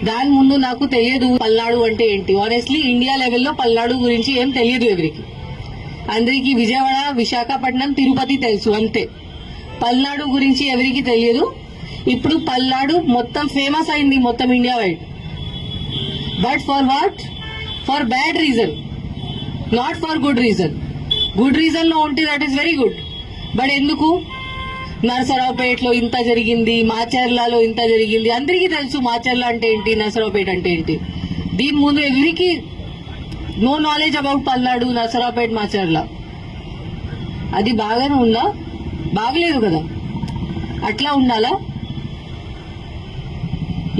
దాని ముందు నాకు తెలియదు పల్నాడు అంటే ఏంటి. ఆనెస్ట్లీ ఇండియా లెవెల్లో పల్నాడు గురించి ఏం తెలియదు ఎవరికి. అందరికి విజయవాడ, విశాఖపట్నం, తిరుపతి తెలుసు అంతే. పల్నాడు గురించి ఎవరికి తెలియదు. ఇప్పుడు పల్నాడు మొత్తం ఫేమస్ అయింది మొత్తం India wide. But for what? For bad reason, not for good reason. Good reason లో ఉంటే that is very good. But ఎందుకు? నరసరావుపేటలో ఇంత జరిగింది, మాచర్లలో ఇంత జరిగింది. అందరికీ తెలుసు మాచర్ల అంటే ఏంటి, నరసరావుపేట అంటే ఏంటి. దీని ముందు ఎవరికి no knowledge about Palnadu, Narasaraopet, Macherla. అది బాగానే ఉందా? బాగలేదు కదా. అట్లా ఉండాలా?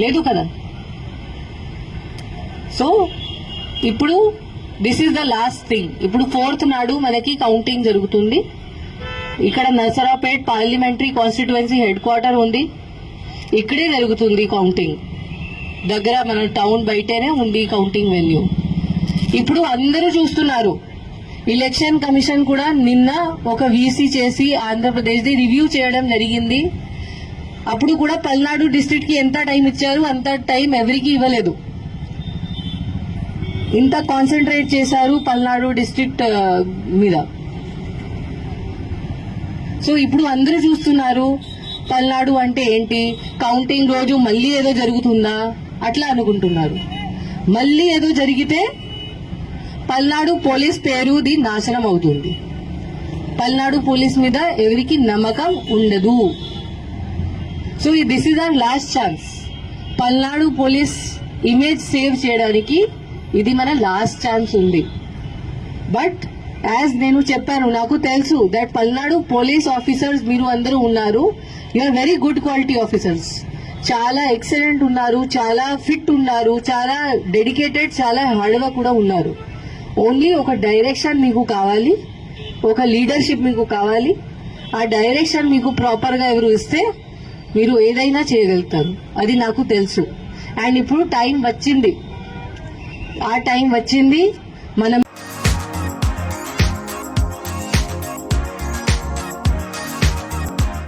లేదు కదా. సో ఇప్పుడు this is the last thing. ఇప్పుడు 4th నాడు మనకి కౌంటింగ్ జరుగుతుంది. ఇక్కడ Narasaraopet parliamentary constituency head quarter ఉంది. ఇక్కడే జరుగుతుంది కౌంటింగ్. దగ్గర మన టౌన్ బయటనే ఉంది కౌంటింగ్ వెన్యూ. ఇప్పుడు అందరూ చూస్తున్నారు. ఎలక్షన్ కమిషన్ కూడా నిన్న ఒక వీసీ చేసి ఆంధ్రప్రదేశ్ ది రివ్యూ చేయడం జరిగింది. అప్పుడు కూడా పల్నాడు డిస్ట్రిక్ట్ కి ఎంత టైం ఇచ్చారు, అంత టైం ఎవరికి ఇవ్వలేదు. ఇంత కాన్సన్ట్రేట్ చేశారు పల్నాడు డిస్ట్రిక్ట్ మీద. సో ఇప్పుడు అందరూ చూస్తున్నారు పల్నాడు అంటే ఏంటి. కౌంటింగ్ రోజు మళ్ళీ ఏదో జరుగుతుందా అట్లా అనుకుంటున్నారు. మళ్ళీ ఏదో జరిగితే పల్నాడు పోలీస్ పేరుది నాశనం అవుతుంది. పల్నాడు పోలీస్ మీద ఎవరికి నమ్మకం ఉండదు. So this is our last chance. Palnadu police image save చేయడానికి ఇది మన లాస్ట్ ఛాన్స్ ఉంది. బట్ యాజ్ నేను చెప్పాను, నాకు తెలుసు దట్ పల్నాడు పోలీస్ ఆఫీసర్స్ మీరు అందరూ ఉన్నారు. You are very good quality officers. చాలా ఎక్సలెంట్ ఉన్నారు, చాలా ఫిట్ ఉన్నారు, చాలా డెడికేటెడ్, చాలా హార్డ్ వర్క్ కూడా ఉన్నారు. ఓన్లీ ఒక డైరెక్షన్ మీకు కావాలి, ఒక లీడర్షిప్ మీకు కావాలి. ఆ డైరెక్షన్ మీకు ప్రాపర్ గా ఎవరు ఇస్తే మీరు ఏదైనా చేయగలుగుతారు. అది నాకు తెలుసు. అండ్ ఇప్పుడు టైం వచ్చింది. ఆ టైం వచ్చింది. మనం